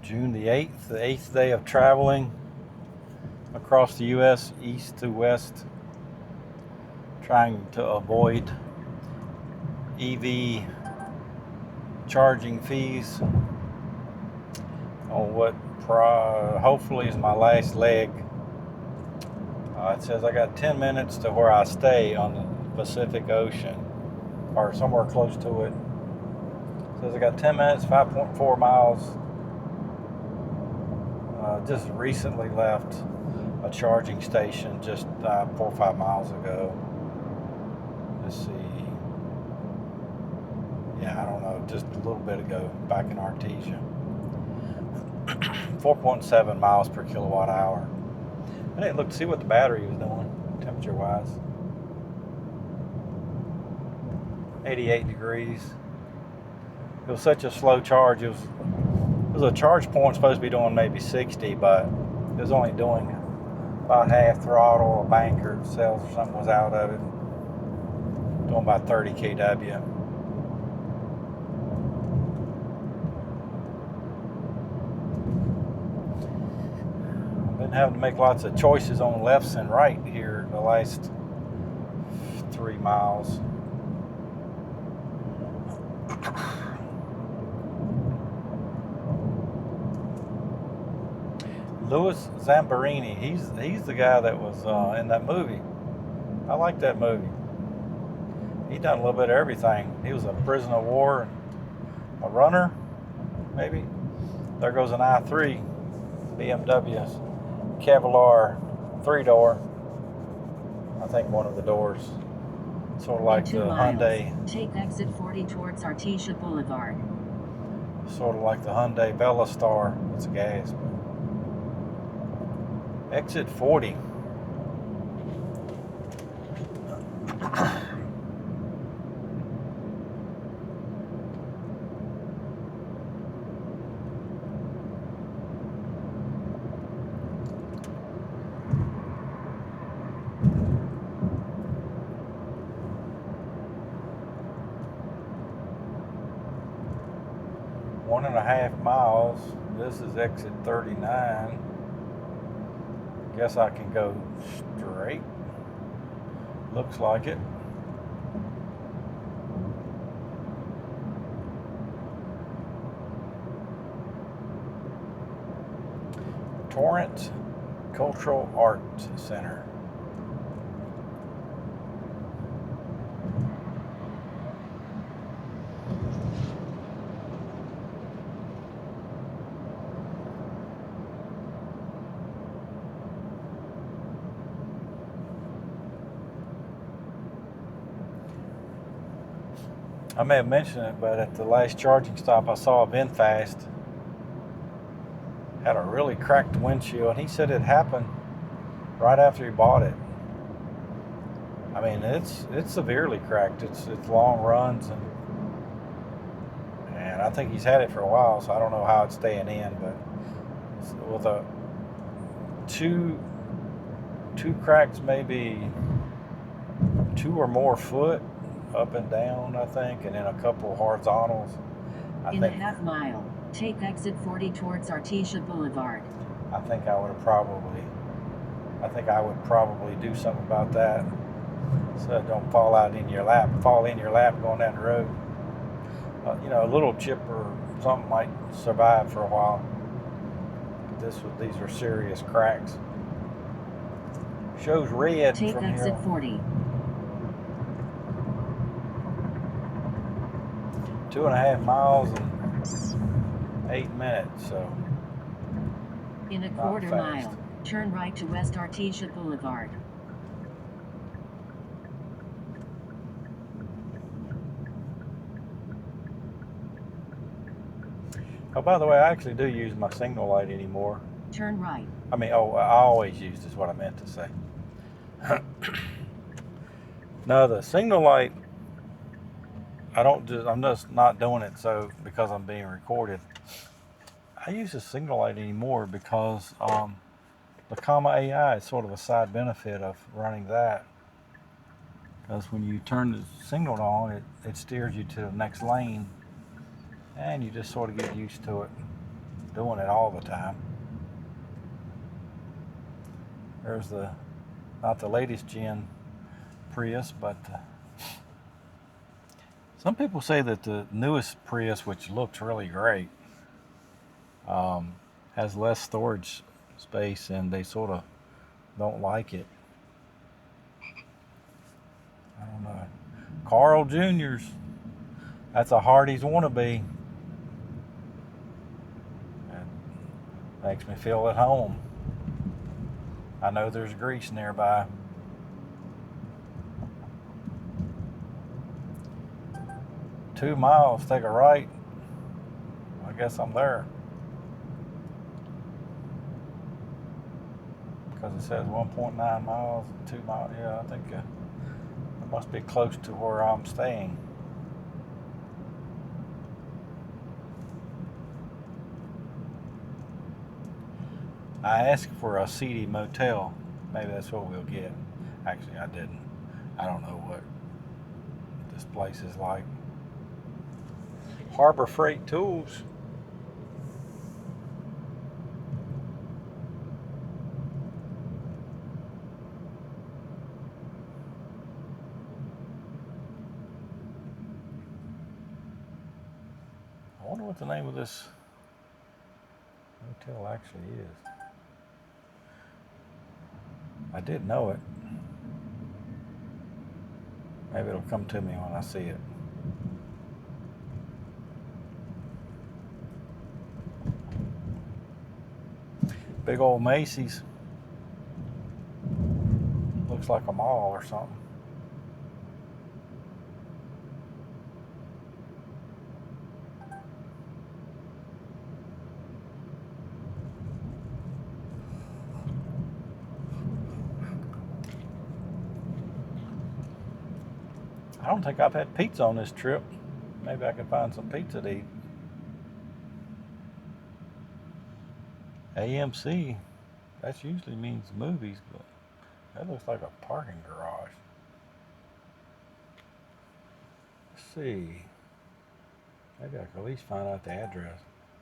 June the 8th, the 8th day of traveling across the U.S. east to west, trying to avoid EV charging fees on what hopefully is my last leg. It says I got 10 minutes to where I stay on the Pacific Ocean, or somewhere close to it. It says I got 10 minutes, 5.4 miles. Just recently left a charging station just 4 or 5 miles ago. Let's see. Yeah, I don't know, just a little bit ago, back in Artesia. 4.7 miles per kilowatt hour. I didn't look to see what the battery was doing, temperature wise. 88 degrees. It was such a slow charge. It was a charge point supposed to be doing maybe 60, but it was only doing about half throttle. A banker cells or something was out of it, doing about 30 kW. I've been having to make lots of choices on lefts and right here the last 3 miles. Louis Zamperini, he's the guy that was in that movie. I like that movie. He done a little bit of everything. He was a prisoner of war and a runner, maybe. There goes an i3 BMW Cavalier 3-door. I think one of the doors. Sort of like the Hyundai. Take exit 40 towards Artesia Boulevard. Sort of like the Hyundai Velastar. It's gas. Exit 40. One and a half miles. This is exit 39. Guess I can go straight. Looks like it. Torrance Cultural Arts Center. I may have mentioned it, but at the last charging stop I saw a VinFast had a really cracked windshield, and he said it happened right after he bought it. I mean, it's severely cracked. It's long runs, and I think he's had it for a while, so I don't know how it's staying in, but with a two cracks, maybe 2 or more foot up and down, I think, and then a couple horizontals. In a half mile, take exit 40 towards Artesia Boulevard. I think I would probably do something about that, so it don't fall in your lap going down the road. A little chip or something might survive for a while. These are serious cracks. Shows red take from exit here. 40. 2.5 miles and 8 minutes, so. In a quarter mile, turn right to West Artesia Boulevard. Oh, by the way, I actually do use my signal light anymore. Turn right. I always used is what I meant to say. No, the signal light, I'm just not doing it so because I'm being recorded. I use the signal light anymore because the Comma AI is sort of a side benefit of running that. Because when you turn the signal on, it steers you to the next lane, and you just sort of get used to it. doing it all the time. There's not the latest gen Prius, but some people say that the newest Prius, which looks really great, has less storage space, and they sort of don't like it. I don't know. Carl Jr.'s. That's a Hardee's wannabe. It makes me feel at home. I know there's grease nearby. Two miles, take a right. I guess I'm there. Because it says 1.9 miles, 2 miles. Yeah, I think it must be close to where I'm staying. I asked for a seedy motel. Maybe that's what we'll get. Actually, I didn't. I don't know what this place is like. Harbor Freight Tools. I wonder what the name of this motel actually is. I did know it. Maybe it'll come to me when I see it. Big old Macy's. Looks like a mall or something. I don't think I've had pizza on this trip. Maybe I could find some pizza to eat. AMC, that usually means movies, but that looks like a parking garage. Let's see. Maybe I could at least find out the address.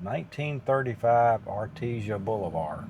1935 Artesia Boulevard.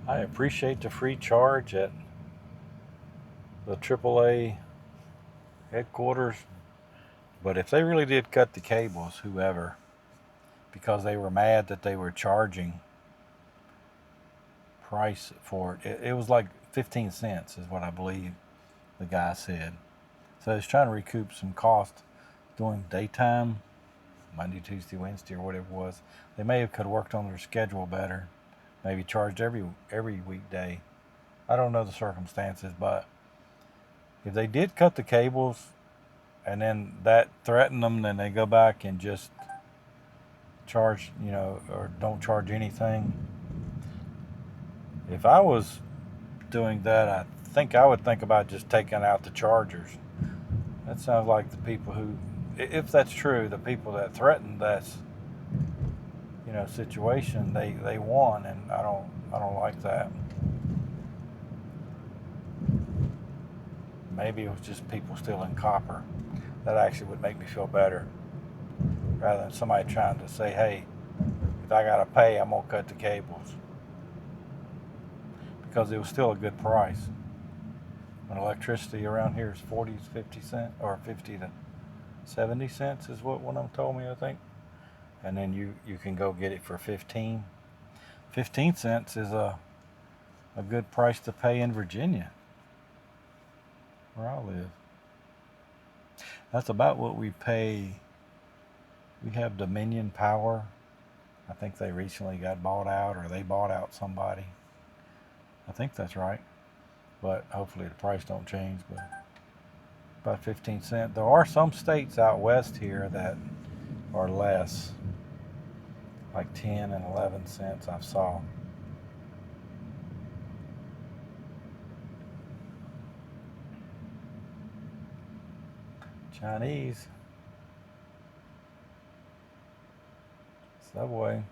I appreciate the free charge at the AAA headquarters, but if they really did cut the cables, whoever, because they were mad that they were charging price for it, it was like 15 cents is what I believe the guy said. So he's trying to recoup some cost during daytime, Monday, Tuesday, Wednesday, or whatever it was. They may have could have worked on their schedule better. Maybe charged every weekday. I don't know the circumstances, but if they did cut the cables and then that threatened them, then they go back and just charge, or don't charge anything. If I was doing that, I think I would think about just taking out the chargers. That sounds like the people who, if that's true, the people that threatened that situation, they won, and I don't like that. Maybe it was just people stealing copper. That actually would make me feel better, rather than somebody trying to say, hey, if I gotta pay, I'm gonna cut the cables, because it was still a good price. When electricity around here is 40 to 50 cents, or 50 to 70 cents is what one of them told me, I think. And then you can go get it for 15 cents is a good price to pay in Virginia. where I live. That's about what we pay. We have Dominion Power. I think they recently got bought out, or they bought out somebody. I think that's right. But hopefully the price don't change. But about 15 cents. There are some states out west here that are less, like 10 and 11 cents I've saw. Chinese. Subway.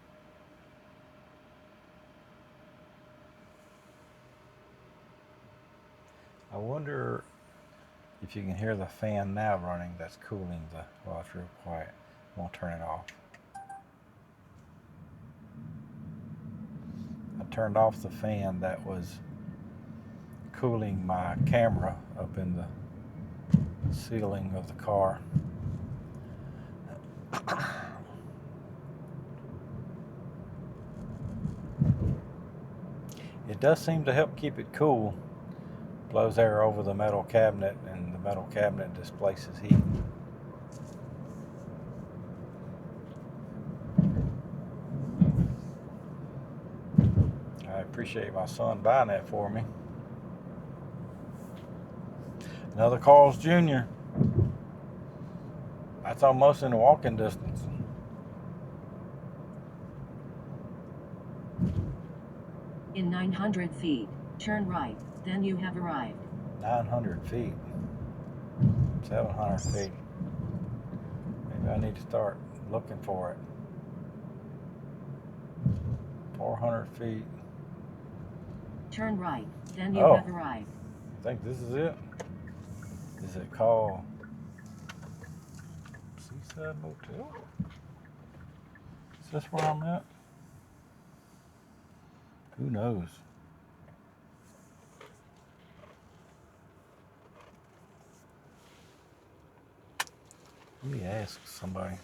I wonder if you can hear the fan now running. That's cooling the. Well, it's real quiet. I won't turn it off. I turned off the fan that was cooling my camera up in the ceiling of the car. It does seem to help keep it cool. Blows air over the metal cabinet, and the metal cabinet displaces heat. I appreciate my son buying that for me. Another Carl's Jr. That's almost in walking distance. In 900 feet, turn right, then you have arrived. 900 feet. 700 feet. Maybe I need to start looking for it. 400 feet. Turn right, then you have arrived. I think this is it. Is it called Seaside Motel? Is this where I'm at? Who knows? Let me ask somebody.